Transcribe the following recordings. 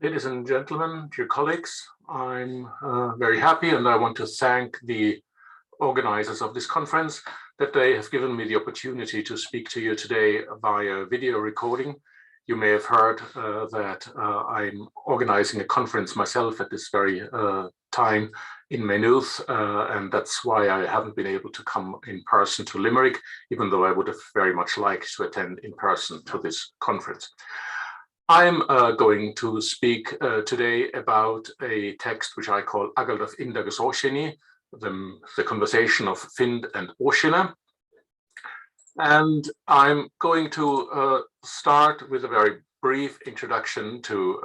Ladies and gentlemen, dear colleagues, I'm very happy, and I want to thank the organizers of this conference that they have given me the opportunity to speak to you today via video recording. You may have heard that I'm organizing a conference myself at this very time in Maynooth, and that's why I haven't been able to come in person to Limerick, even though I would have very much liked to attend in person to this conference. I'm going to speak today about a text which I call Acaldam agus Oiséni, the conversation of Zīnd and Oiséni. And I'm going to start with a very brief introduction to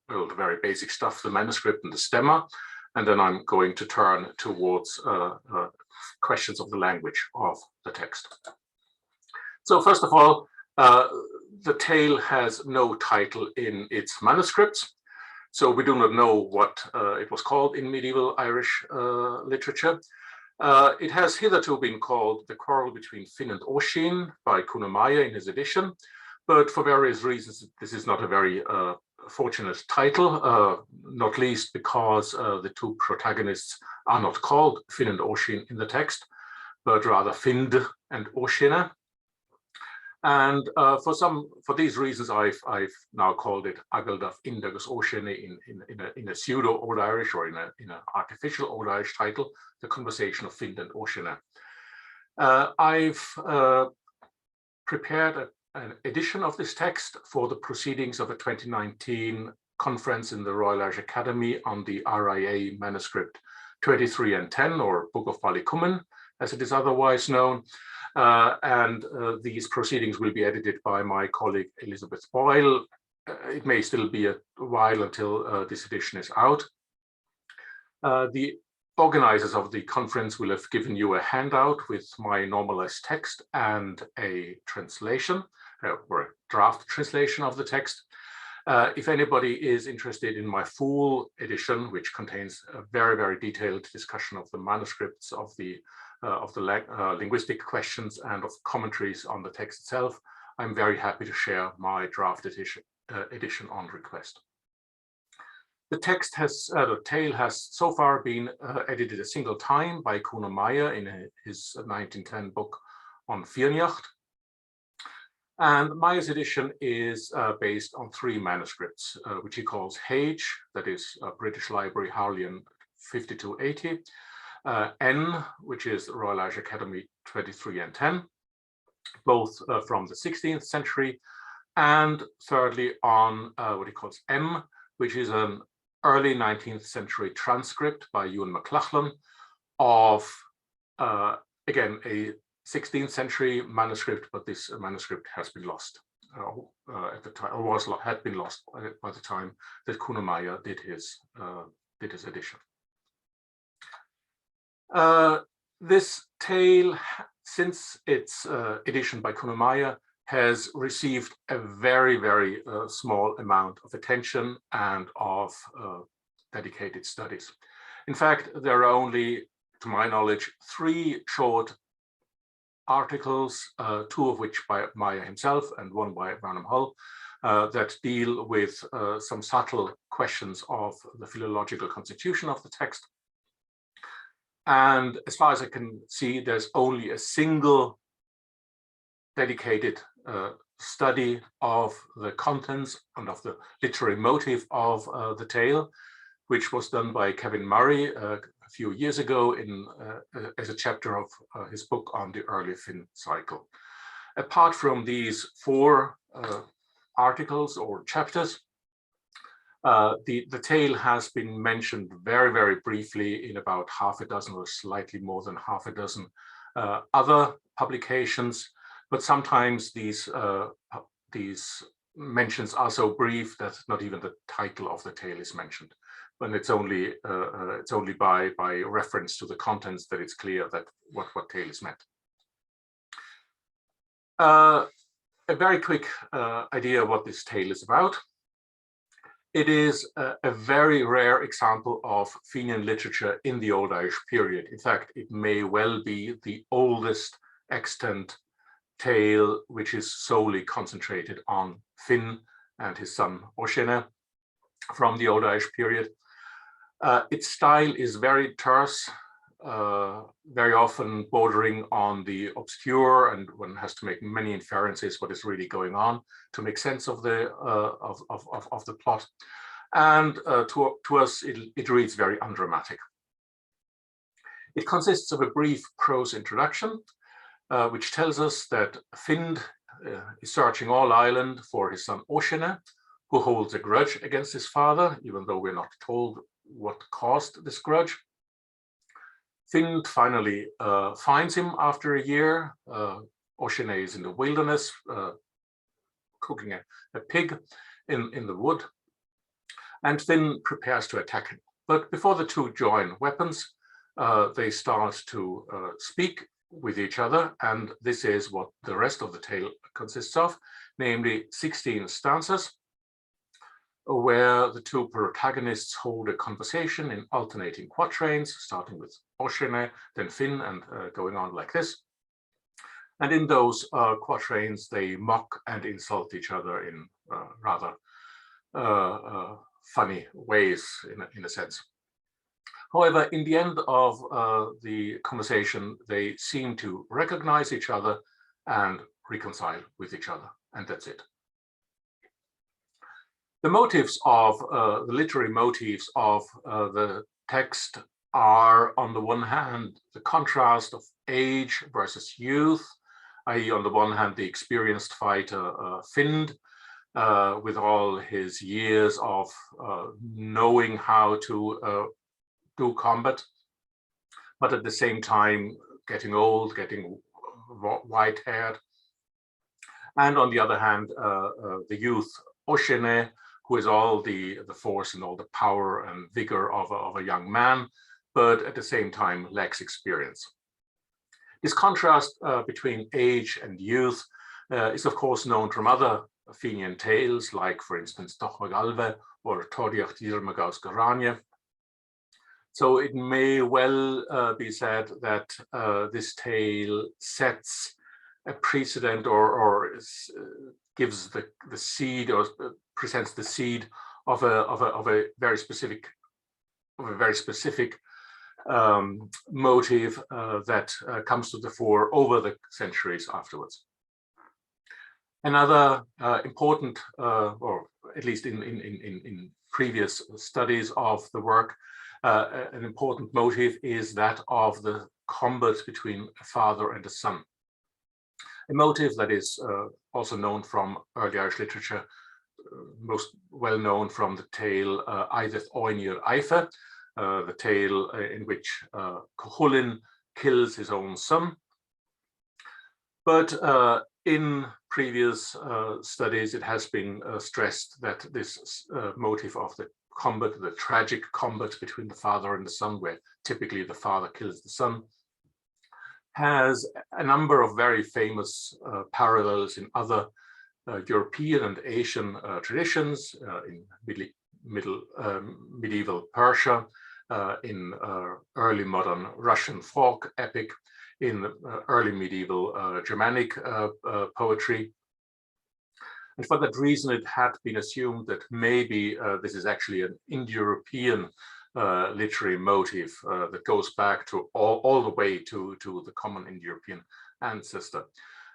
the very basic stuff, the manuscript and the stemma, and then I'm going to turn towards questions of the language of the text. So first of all, the tale has no title in its manuscripts, so we do not know what it was called in medieval Irish literature. It has hitherto been called The Quarrel Between Finn and Oiséni by Cunamaia in his edition, but for various reasons this is not a very fortunate title, not least because the two protagonists are not called Finn and Oiséni in the text, but rather Zīnd and Oiséni. And for these reasons, I've now called it Acaldam agus Oiséni in a pseudo Old Irish or in an artificial Old Irish title, The Conversation of Zīnd and Oiséni. I've prepared an edition of this text for the proceedings of a 2019 conference in the Royal Irish Academy on the RIA manuscript 23 and 10, or Book of Ballycummin, as it is otherwise known. And these proceedings will be edited by my colleague Elizabeth Boyle. It may still be a while until this edition is out. The organizers of the conference will have given you a handout with my normalized text and a translation, or a draft translation of the text. If anybody is interested in my full edition, which contains a very, very detailed discussion of the manuscripts of the linguistic questions and of commentaries on the text itself, I'm very happy to share my draft edition on request. The tale has so far been edited a single time by Cunamaia in his 1910 book on Fíanaigecht. And Maia's edition is based on three manuscripts, which he calls Hage, that is British Library Harleian 5280, N, which is Royal Irish Academy 23 and 10, both from the 16th century, and thirdly on what he calls M, which is an early 19th century transcript by Ewan MacLachlan of, again, a 16th century manuscript, but this manuscript has been lost at the time, or had been lost by the time that Cunamaia did his edition. This tale, since its edition by Cunamaia, has received a very, very small amount of attention and of dedicated studies. In fact, there are only, to my knowledge, 3 short articles, 2 of which by Maia himself and 1 by Barnum Hull, that deal with some subtle questions of the philological constitution of the text. And as far as I can see, there's only a single dedicated study of the contents and of the literary motive of the tale, which was done by Kevin Murray a few years ago as a chapter of his book on the early Finn cycle. Apart from these 4 articles or chapters, the tale has been mentioned very, very briefly in about half a dozen or slightly more than half a dozen other publications, but sometimes these mentions are so brief that not even the title of the tale is mentioned, and it's only by reference to the contents that it's clear that what tale is meant. A very quick idea of what this tale is about. It is a very rare example of Fenian literature in the Old Irish period. In fact, it may well be the oldest extant tale which is solely concentrated on Finn and his son Oiséni, from the Old Irish period. Its style is very terse, very often bordering on the obscure, and one has to make many inferences what is really going on to make sense of the plot. And to us, it reads very undramatic. It consists of a brief prose introduction, which tells us that Zīnd is searching all Ireland for his son Oiséni, who holds a grudge against his father, even though we're not told what caused this grudge. Zīnd finally finds him after a year. Oiséni is in the wilderness, cooking a pig in the wood, and Zīnd prepares to attack him. But before the two join weapons, they start to speak with each other, and this is what the rest of the tale consists of, namely 16 stanzas, where the two protagonists hold a conversation in alternating quatrains, starting with Oiséni, then Zīnd, and going on like this. And in those quatrains, they mock and insult each other in rather funny ways, in a sense. However, in the end of the conversation, they seem to recognize each other and reconcile with each other, and that's it. The motives of the literary motives of the text are, on the one hand, the contrast of age versus youth, i.e., on the one hand, the experienced fighter Zīnd, with all his years of knowing how to do combat, but at the same time getting old, getting white-haired. And on the other hand, the youth Oiséni, who is all the force and all the power and vigor of a young man, but at the same time lacks experience. This contrast between age and youth is of course known from other Fenian tales, like for instance Tochmagalve or Toriach Dirmagaus Garanya. So it may well be said that this tale sets a precedent or gives the seed, or presents the seed of a very specific motive that comes to the fore over the centuries afterwards. Another important, or at least in previous studies of the work, an important motive is that of the combat between a father and a son. A motive that is also known from early Irish literature, most well known from the tale Aidith Oinéir Aife, the tale in which Cuchulainn kills his own son. But in previous studies, it has been stressed that this motive of the combat, the tragic combat between the father and the son, where typically the father kills the son, has a number of very famous parallels in other European and Asian traditions, in medieval Persia, in early modern Russian folk epic, in early medieval Germanic poetry. And for that reason, it had been assumed that maybe this is actually an Indo-European literary motive that goes back to all the way to the common Indo-European ancestor.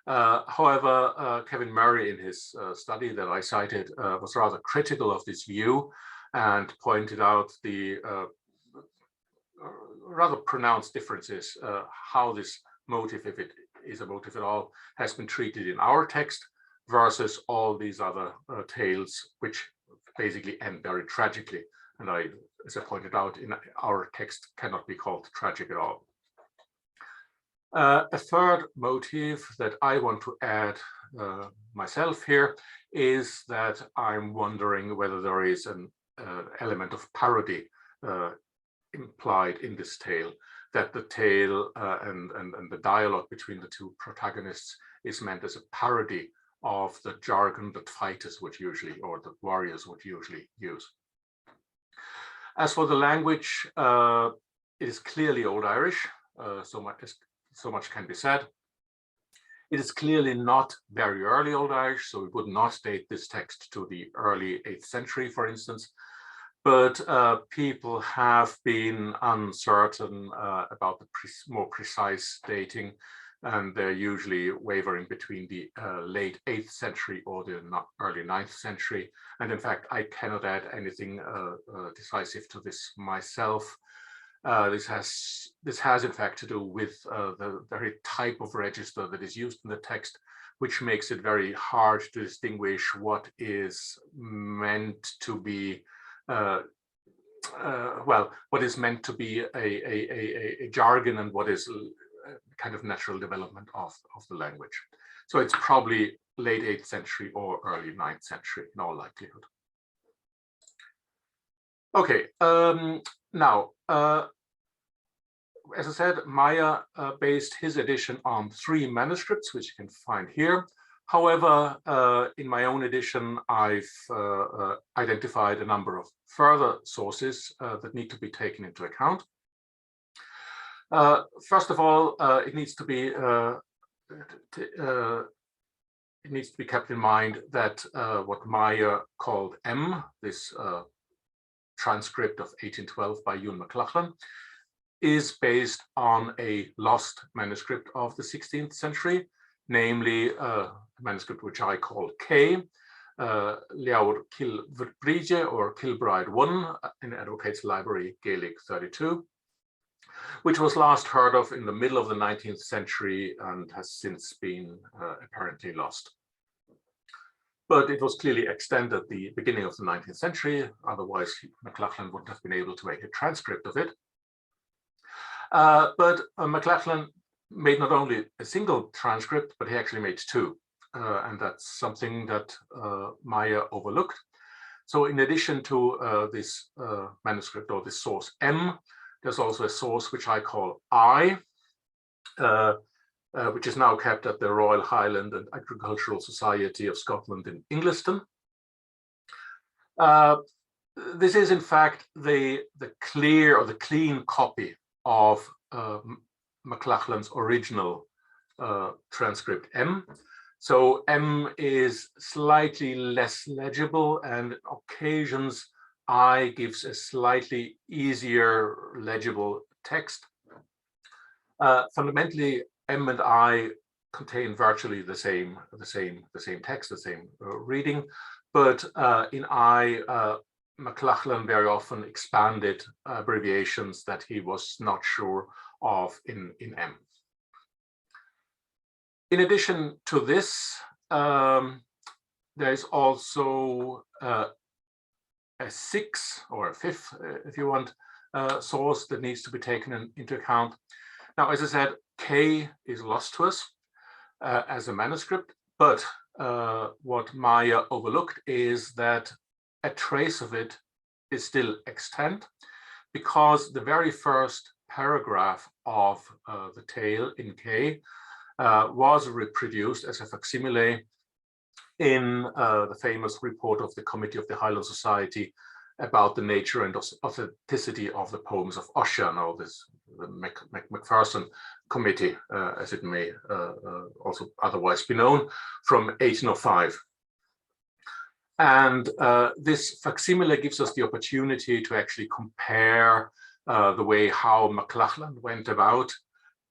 However, Kevin Murray, in his study that I cited, was rather critical of this view and pointed out the rather pronounced differences, how this motive, if it is a motive at all, has been treated in our text versus all these other tales, which basically end very tragically. And as I pointed out, in our text cannot be called tragic at all. A third motive that I want to add myself here is that I'm wondering whether there is an element of parody implied in this tale, that the tale and the dialogue between the two protagonists is meant as a parody of the jargon that fighters would usually, or the warriors would usually use. As for the language, it is clearly Old Irish, so much can be said. It is clearly not very early Old Irish, so we would not date this text to the early 8th century, for instance. but people have been uncertain about the more precise dating, and they're usually wavering between the late 8th century or the early 9th century. And in fact, I cannot add anything decisive to this myself. This has in fact to do with the very type of register that is used in the text, which makes it very hard to distinguish what is meant to be what is meant to be a jargon and what is kind of natural development of the language. So it's probably late 8th century or early 9th century in all likelihood. Okay, now, as I said, Meyer based his edition on 3 manuscripts, which you can find here. However, in my own edition, I've identified a number of further sources that need to be taken into account. First of all, it needs to be kept in mind that what Meyer called M, this transcript of 1812 by Ewan MacLachlan, is based on a lost manuscript of the 16th century, namely a manuscript which I call K, Leabhar Kilbride or Kilbride 1 in Advocates Library, Gaelic 32, which was last heard of in the middle of the 19th century and has since been apparently lost. But it was clearly extant at the beginning of the 19th century, otherwise MacLachlan wouldn't have been able to make a transcript of it. But MacLachlan made not only a single transcript, but he actually made 2. And that's something that Meyer overlooked. So in addition to this manuscript or this source M, there's also a source which I call I, which is now kept at the Royal Highland and Agricultural Society of Scotland in Ingliston. This is in fact the clear or the clean copy of MacLachlan's original transcript M. So M is slightly less legible, and on occasions I gives a slightly easier legible text. Fundamentally, M and I contain virtually the same text, the same reading, but in I, MacLachlan very often expanded abbreviations that he was not sure of in M. In addition to this, there's also a 6th or a 5th, if you want, source that needs to be taken into account. Now, as I said, K is lost to us as a manuscript, but what Meyer overlooked is that a trace of it is still extant, because the very first paragraph of the tale in K was reproduced as a facsimile in the famous report of the Committee of the Highland Society about the nature and authenticity of the poems of Oiséni, or the Macpherson Committee, as it may also otherwise be known, from 1805. And this facsimile gives us the opportunity to actually compare the way how MacLachlan went about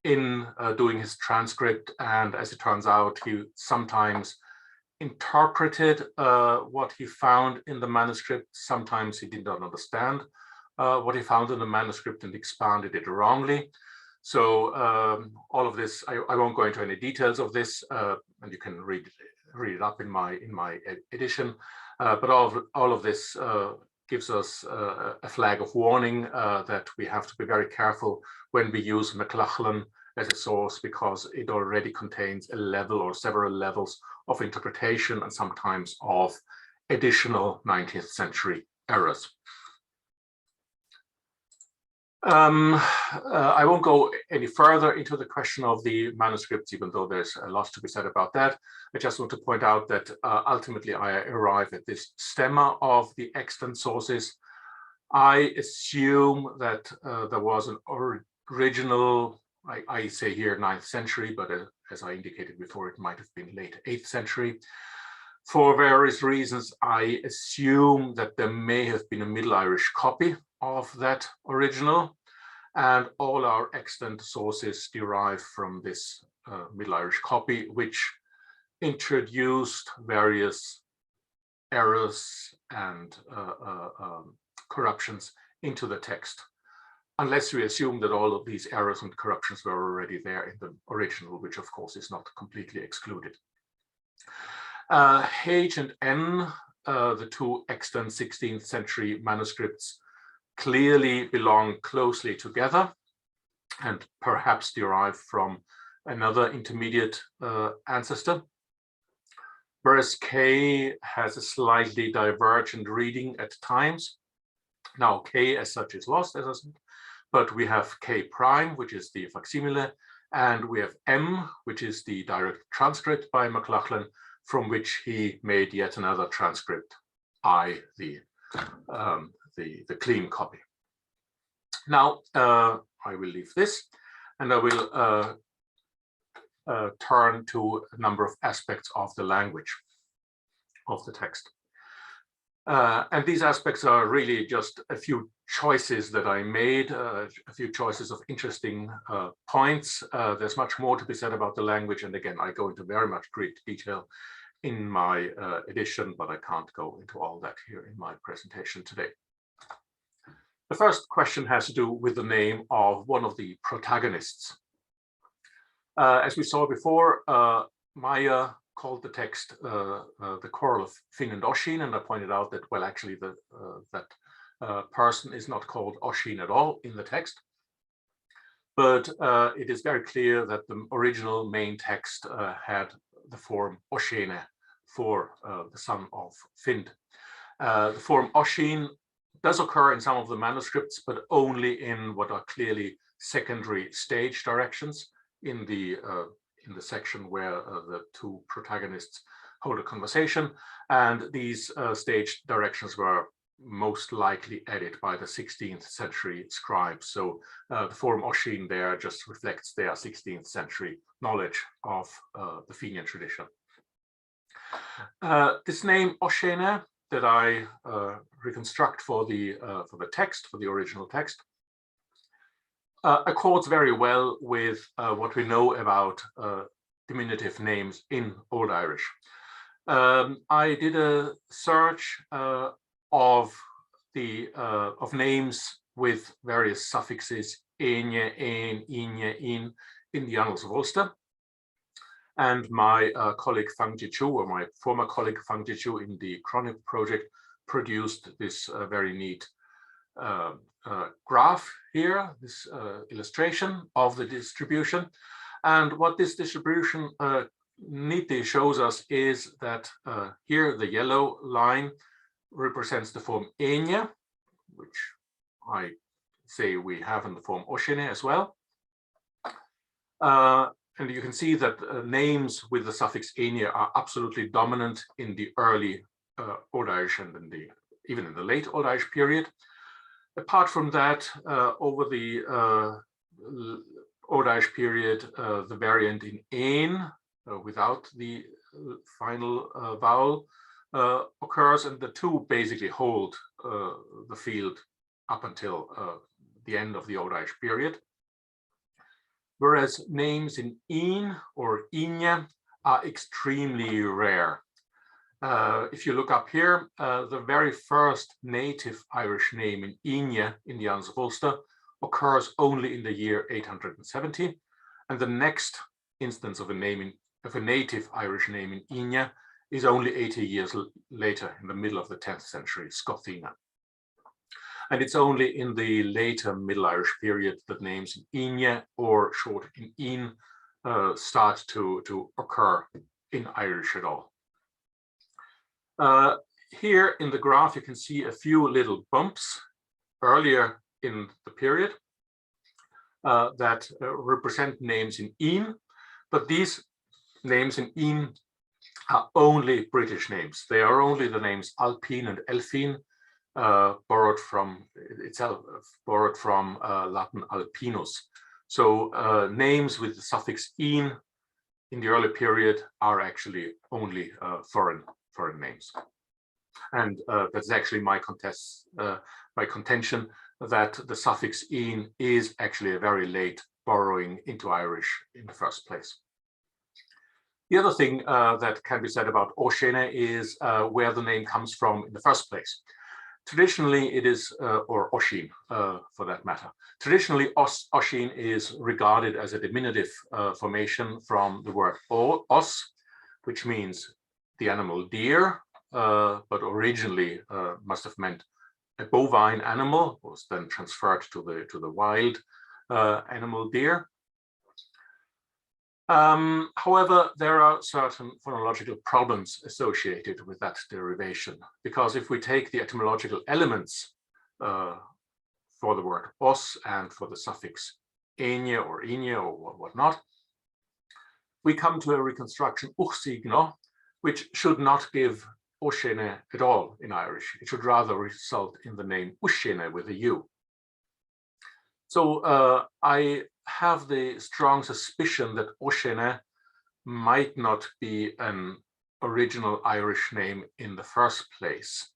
in doing his transcript. And as it turns out, he sometimes interpreted what he found in the manuscript. Sometimes he did not understand what he found in the manuscript and expanded it wrongly. So all of this, I won't go into any details of this, and you can read it up in my edition. But all of this gives us a flag of warning that we have to be very careful when we use MacLachlan as a source, because it already contains a level or several levels of interpretation and sometimes of additional 19th century errors. I won't go any further into the question of the manuscripts, even though there's a lot to be said about that. I just want to point out that ultimately I arrive at this stemma of the extant sources. I assume that there was an original, I say here 9th century, but as I indicated before, it might have been late 8th century For various reasons, I assume that there may have been a Middle Irish copy of that original, and all our extant sources derive from this Middle Irish copy, which introduced various errors and corruptions into the text, unless we assume that all of these errors and corruptions were already there in the original, which of course is not completely excluded. H and N, the two extant 16th century manuscripts, clearly belong closely together and perhaps derive from another intermediate ancestor, whereas K has a slightly divergent reading at times. Now K as such is lost, as I said, but we have K prime, which is the facsimile, and we have M, which is the direct transcript by MacLachlan, from which he made yet another transcript, I, the clean copy. Now, I will leave this, and I will turn to a number of aspects of the language of the text. And these aspects are really just a few choices that I made, a few choices of interesting points. There's much more to be said about the language, and again, I go into very much great detail in my edition, but I can't go into all that here in my presentation today. The first question has to do with the name of one of the protagonists. As we saw before, Maya called the text the Quarrel of Finn and Oiséni, and I pointed out that, well, actually that person is not called Oiséni at all in the text. But it is very clear that the original main text had the form Oiséni for the son of Finn. The form Oiséni does occur in some of the manuscripts, but only in what are clearly secondary stage directions in the section where the two protagonists hold a conversation. And these stage directions were most likely added by the 16th century scribes. So the form Oiséni there just reflects their 16th century knowledge of the Fenian tradition. This name Oiséni that I reconstruct for the text, for the original text, accords very well with what we know about diminutive names in Old Irish. I did a search of names with various suffixes "ene, ein, ine, in the Annals of Ulster. And my colleague Fang Jichu, or my former colleague Fang Jichu in the Chronic project, produced this very neat graph here, this illustration of the distribution. And what this distribution neatly shows us is that here the yellow line represents the form enya, which I say we have in the form Oiséni as well. And you can see that names with the suffix enya are absolutely dominant in the early Old Irish and even in the late Old Irish period. Apart from that, over the Old Irish period, the variant in ein, without the final vowel, occurs, and the two basically hold the field up until the end of the Old Irish period. Whereas names in in or inya are extremely rare. If you look up here, the very first native Irish name in inya in the Annals of Ulster occurs only in the year 870, and the next instance of a native Irish name in inya is only 80 years later, in the middle of the 10th century, Scothina. And it's only in the later Middle Irish period that names in inya or short in in start to occur in Irish at all. Here in the graph, you can see a few little bumps earlier in the period that represent names in in, but these names in in are only British names. They are only the names Alpine and Elfine, borrowed from Latin alpinus. So names with the suffix in the early period are actually only foreign foreign names. And that's actually my contention that the suffix "-in" is actually a very late borrowing into Irish in the first place. The other thing that can be said about Oiséni is where the name comes from in the first place. Traditionally, it is, or Oisin for that matter. Traditionally, Oisin is regarded as a diminutive formation from the word os, which means the animal deer, but originally must have meant a bovine animal, was then transferred to the wild animal deer. However, there are certain phonological problems associated with that derivation, because if we take the etymological elements for the word os and for the suffix "ene" or "ine" or whatnot, we come to a reconstruction "uchsigno," which should not give Oiséni at all in Irish. It should rather result in the name Uiscine with a U. So I have the strong suspicion that Oiséni might not be an original Irish name in the first place.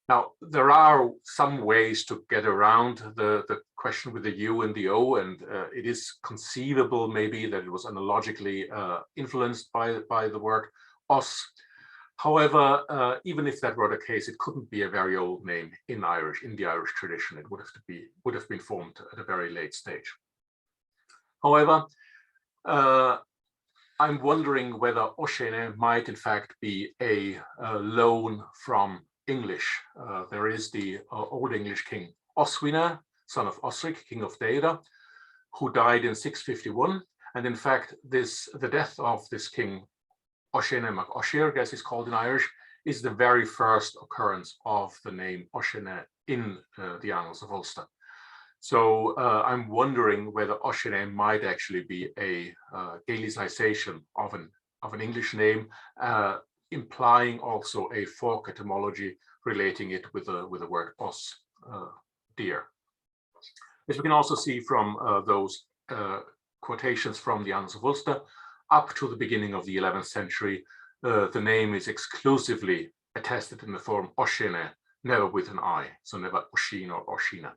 Now, there are some ways to get around the question with the U and the O, and it is conceivable maybe that it was analogically influenced by the word os. However, even if that were the case, it couldn't be a very old name in the Irish tradition. It would have been formed at a very late stage. However, I'm wondering whether Oiséni might in fact be a loan from English. There is the Old English king Oswine, son of Osric, king of Deira, who died in 651. And in fact, the death of this king, Oiséni mac Oisír, as it's called in Irish, is the very first occurrence of the name Oiséni in the Annals of Ulster. So I'm wondering whether Oiséni might actually be a Gaelicization of an English name, implying also a folk etymology relating it with the word os, deer. As we can also see from those quotations from the Annals of Ulster, up to the beginning of the 11th century, the name is exclusively attested in the form Oiséni, never with an I, so never Oisin or Oisina.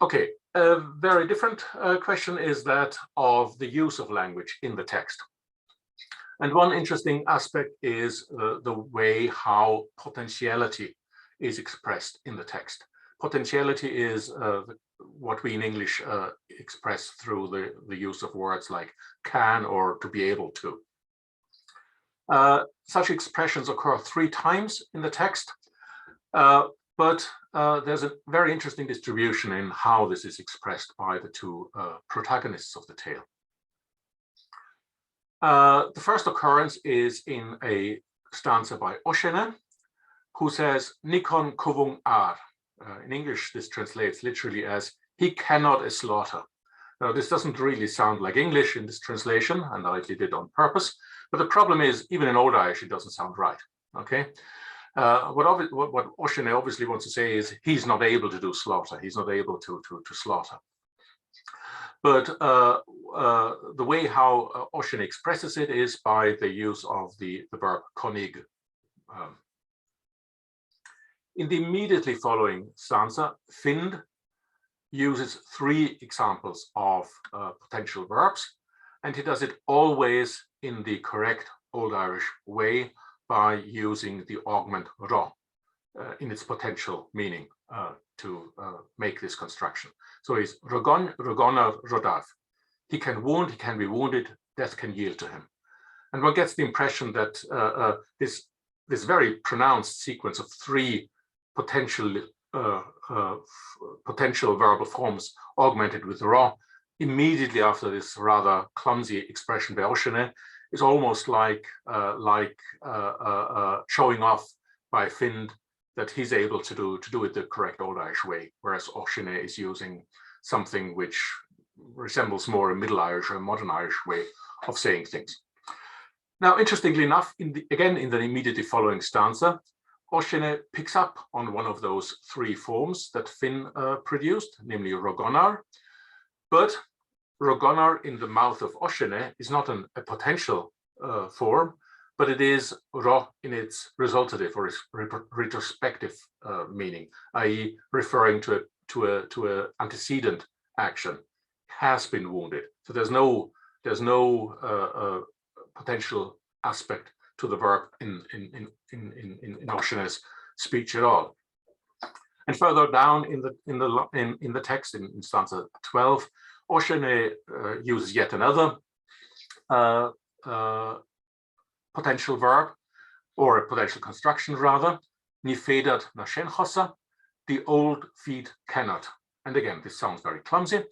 Okay, a very different question is that of the use of language in the text. And one interesting aspect is the way how potentiality is expressed in the text. Potentiality is what we in English express through the use of words like can or to be able to. Such expressions occur 3 times in the text, but there's a very interesting distribution in how this is expressed by the 2 protagonists of the tale. The first occurrence is in a stanza by Oiséni, who says, Nikon kuvung ar. In English, this translates literally as, he cannot slaughter. Now, this doesn't really sound like English in this translation, and I did it on purpose. But the problem is, even in Old Irish, it doesn't sound right. Okay. What Oiséni obviously wants to say is he's not able to do slaughter. He's not able to slaughter. But the way how Oiséni expresses it is by the use of the verb conig. In the immediately following stanza, Find uses 3 examples of potential verbs, and he does it always in the correct Old Irish way by using the augment ro in its potential meaning to make this construction. So he's rogon, rogonar, rodav. He can wound, he can be wounded, death can yield to him. And one gets the impression that this very pronounced sequence of 3 potential verbal forms augmented with ro immediately after this rather clumsy expression by Oiséni is almost like showing off by Find that he's able to do it the correct Old Irish way, whereas Oiséni is using something which resembles more a Middle Irish or a Modern Irish way of saying things. Now, interestingly enough, again in the immediately following stanza, Oiséni picks up on one of those 3 forms that Finn produced, namely rogonar, but rogonar in the mouth of Oiséni is not a potential form, but it is ro in its resultative or its retrospective meaning, i.e., referring to a antecedent action, has been wounded. So there's no potential aspect to the verb in Oiséni's speech at all. And further down in the text in stanza 12, Oiséni uses yet another potential verb, or a potential construction rather. Ni federt na shenchosa, the old feet cannot. And again, this sounds very clumsy.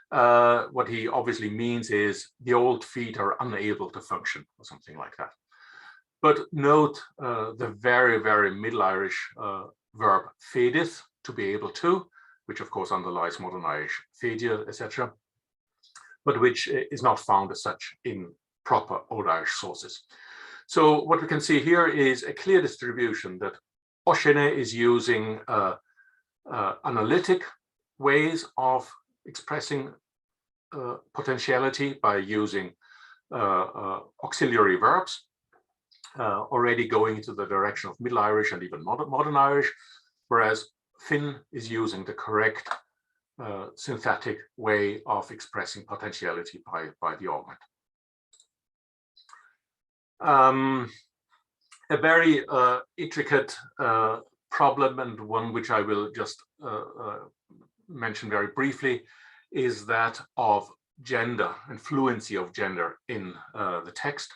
What he obviously means is the old feet are unable to function, or something like that. But note the very, very Middle Irish verb fedith, to be able to, which of course underlies Modern Irish fedir, etc., but which is not found as such in proper Old Irish sources. So what we can see here is a clear distribution that Oiséni is using analytic ways of expressing potentiality by using auxiliary verbs, already going into the direction of Middle Irish and even Modern Irish, whereas Finn is using the correct synthetic way of expressing potentiality by the augment. A very intricate problem, and one which I will just mention very briefly, is that of gender and fluency of gender in the text.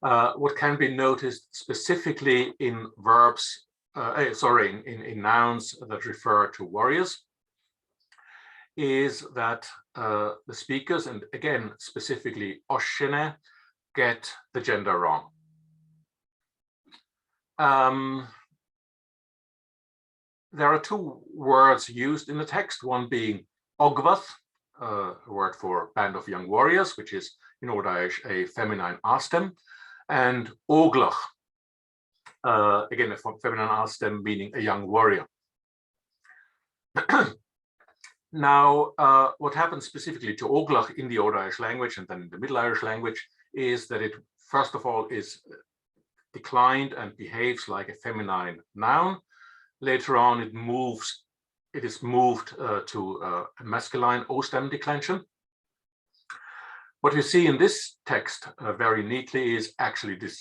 What can be noticed specifically in verbs, in nouns that refer to warriors, is that the speakers, and again specifically Oiséni, get the gender wrong. There are two words used in the text, one being ogvath, a word for band of young warriors, which is in Old Irish a feminine astem, and oglach, again a feminine astem meaning a young warrior. Now, what happens specifically to oglach in the Old Irish language and then in the Middle Irish language is that it, first of all, is declined and behaves like a feminine noun. Later on, it is moved to a masculine O-stem declension. What you see in this text very neatly is actually this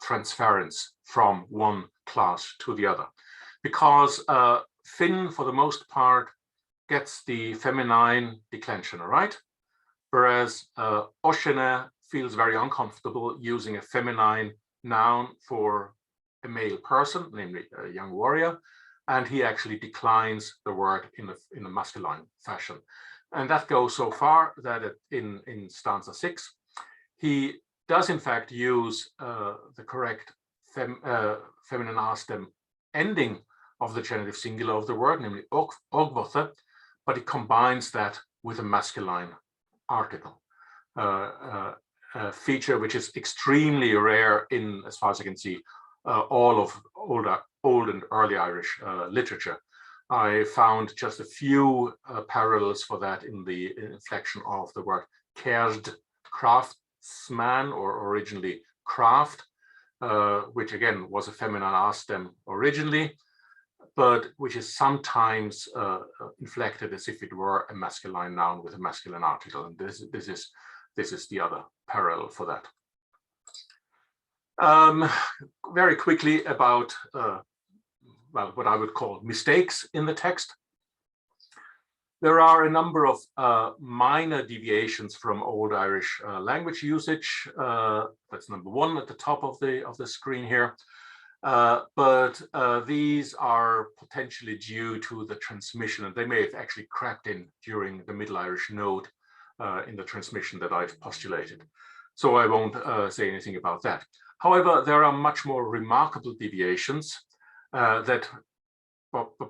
transference from one class to the other, because Finn, for the most part, gets the feminine declension, all right? Whereas Oiséni feels very uncomfortable using a feminine noun for a male person, namely a young warrior, and he actually declines the word in a masculine fashion. And that goes so far that in stanza 6, he does in fact use the correct feminine astem ending of the genitive singular of the word, namely ogvothe, but he combines that with a masculine article, a feature which is extremely rare in, as far as I can see, all of old and early Irish literature. I found just a few parallels for that in the inflection of the word caird, craftsman, or originally craft, which again was a feminine astem originally, but which is sometimes inflected as if it were a masculine noun with a masculine article, and this is the other parallel for that. Very quickly about well, what I would call mistakes in the text. There are a number of minor deviations from Old Irish language usage. That's number one at the top of the screen here. But these are potentially due to the transmission, and they may have actually crept in during the Middle Irish node in the transmission that I've postulated. So I won't say anything about that. However, there are much more remarkable deviations that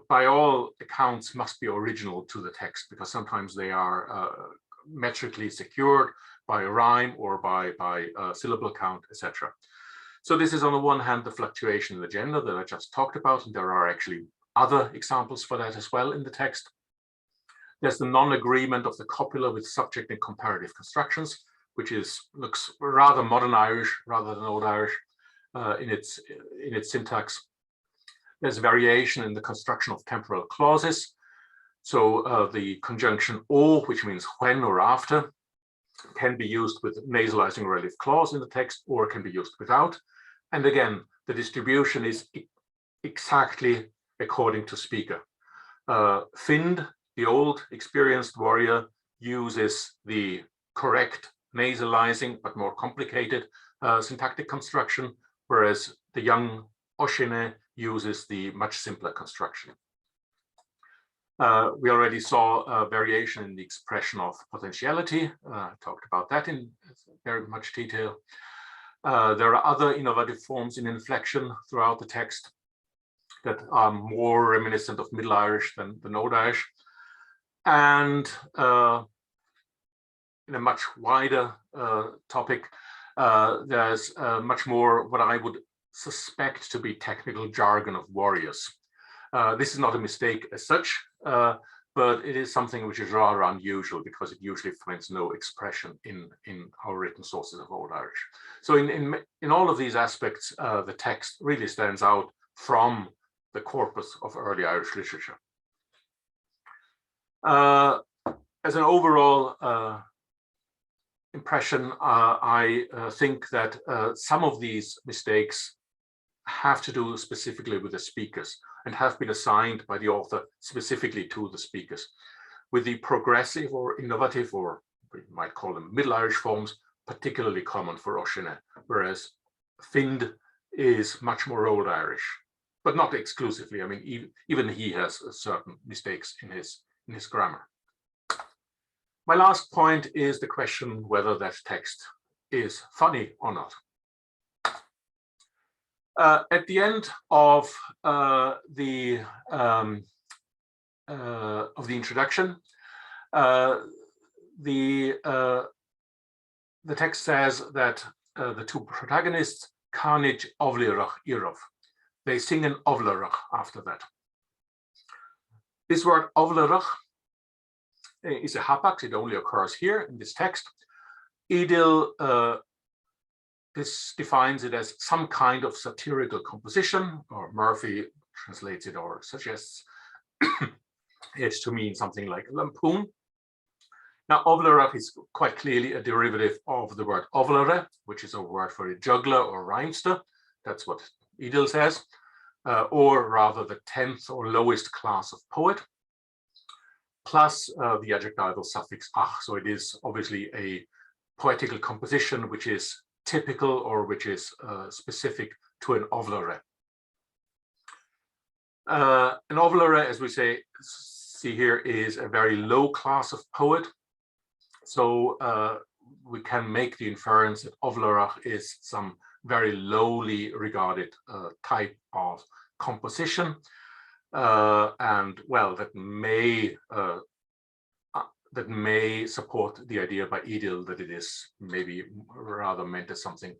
by all accounts must be original to the text, because sometimes they are metrically secured by a rhyme or by syllable count, etc. So this is on the one hand the fluctuation in the gender that I just talked about, and there are actually other examples for that as well in the text. There's the non-agreement of the copula with subject and comparative constructions, which looks rather modern Irish rather than Old Irish in its syntax. There's variation in the construction of temporal clauses. So the conjunction o, which means when or after, can be used with nasalizing relative clause in the text, or can be used without. And again, the distribution is exactly according to speaker. Find, the old experienced warrior, uses the correct nasalizing but more complicated syntactic construction, whereas the young Oiséni uses the much simpler construction. We already saw a variation in the expression of potentiality. I talked about that in very much detail. There are other innovative forms in inflection throughout the text that are more reminiscent of Middle Irish than Old Irish. And in a much wider topic, there's much more what I would suspect to be technical jargon of warriors. This is not a mistake as such, but it is something which is rather unusual because it usually finds no expression in our written sources of Old Irish. So in all of these aspects, the text really stands out from the corpus of early Irish literature. As an overall impression, I think that some of these mistakes have to do specifically with the speakers and have been assigned by the author specifically to the speakers. With the progressive or innovative, or we might call them Middle Irish forms, particularly common for Oiséni, whereas Find is much more Old Irish, but not exclusively. I mean, even he has certain mistakes in his grammar. My last point is the question whether that text is funny or not. At the end of the introduction, the text says that the two protagonists, Carnage Ovlerach Irov, they sing an Ovlerach after that. This word Ovlerach is a hapax. It only occurs here in this text. Edil this defines it as some kind of satirical composition, or Murphy translates it or suggests it to mean something like a lampoon. Now, Ovlerach is quite clearly a derivative of the word ovlere, which is a word for a juggler or rhymester. That's what Edil says, or rather the 10th or lowest class of poet, plus the adjectival suffix ach. So it is obviously a poetical composition which is typical or which is specific to an ovlere. An ovlere, as we see here, is a very low class of poet. So we can make the inference that ovlerach is some very lowly regarded type of composition, and well, that may support the idea by Edil that it is maybe rather meant as something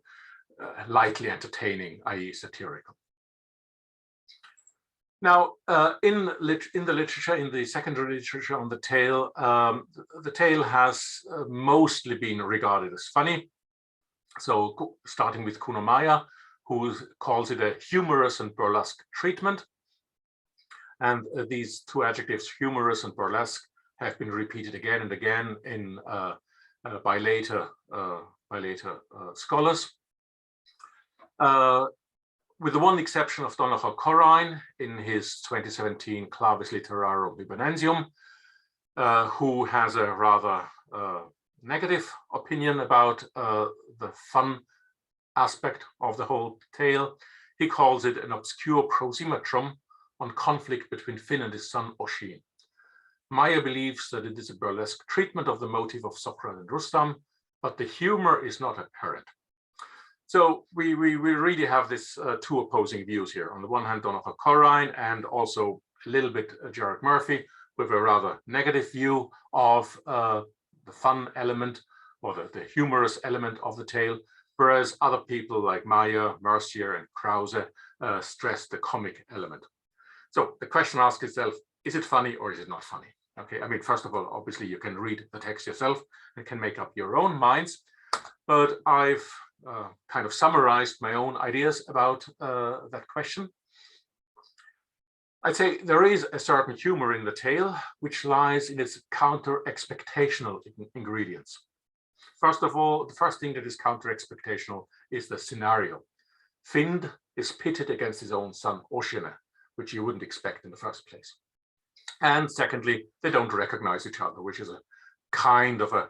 lightly entertaining, i.e. satirical. Now, in the literature, in the secondary literature on the tale has mostly been regarded as funny. So starting with Kuno Maya, who calls it a humorous and burlesque treatment. And these two adjectives, humorous and burlesque, have been repeated again and again by later scholars. With the one exception of Donogh Corrine in his 2017 Clavis Literarum Libanensium, who has a rather negative opinion about the fun aspect of the whole tale. He calls it an obscure prosimetrum on conflict between Finn and his son Oiséni. Maya believes that it is a burlesque treatment of the motive of Socrates and Rustam, but the humor is not apparent. So we really have this two opposing views here. On the one hand, Donogh Corrine, and also a little bit Gerard Murphy, with a rather negative view of the fun element or the humorous element of the tale, whereas other people like Maya, Mercier, and Krause stress the comic element. So the question asks itself, is it funny or is it not funny? Okay, I mean, first of all, obviously you can read the text yourself and can make up your own minds, but I've kind of summarized my own ideas about that question. I'd say there is a certain humor in the tale, which lies in its counter-expectational ingredients. First of all, the first thing that is counter-expectational is the scenario. Zīind is pitted against his own son, Oiséni, which you wouldn't expect in the first place. And secondly, they don't recognize each other, which is a kind of a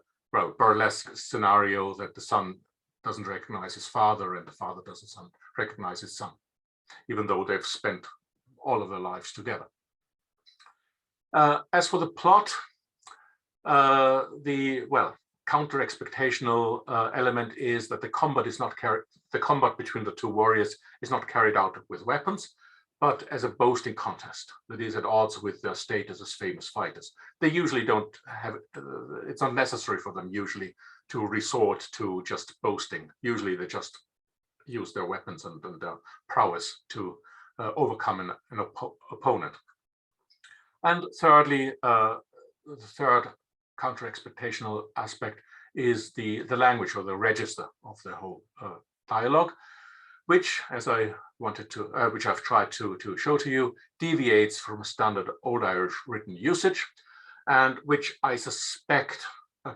burlesque scenario, that the son doesn't recognize his father and the father doesn't recognize his son, even though they've spent all of their lives together. As for the plot, counter-expectational element is that the combat between the two warriors is not carried out with weapons, but as a boasting contest that is at odds with their status as famous fighters. They usually don't have, it's not necessary for them usually to resort to just boasting. Usually they just use their weapons and their prowess to overcome an opponent. And thirdly, the third counter-expectational aspect is the language or the register of the whole dialogue, which, as I wanted to, which I've tried to show to you, deviates from standard Old Irish written usage, and which I suspect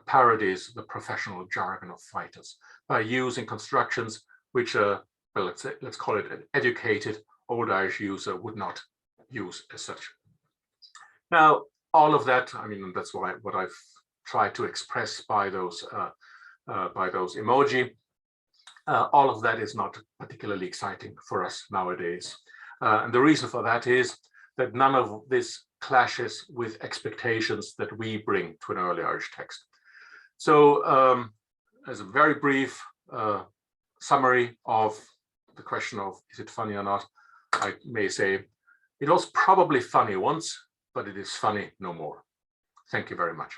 parodies the professional jargon of fighters by using constructions which, well, let's call it an educated Old Irish user would not use as such. Now, all of that, I mean, that's what I've tried to express by those emoji. All of that is not particularly exciting for us nowadays. And the reason for that is that none of this clashes with expectations that we bring to an early Irish text. So as a very brief summary of the question of is it funny or not, I may say it was probably funny once, but it is funny no more. Thank you very much.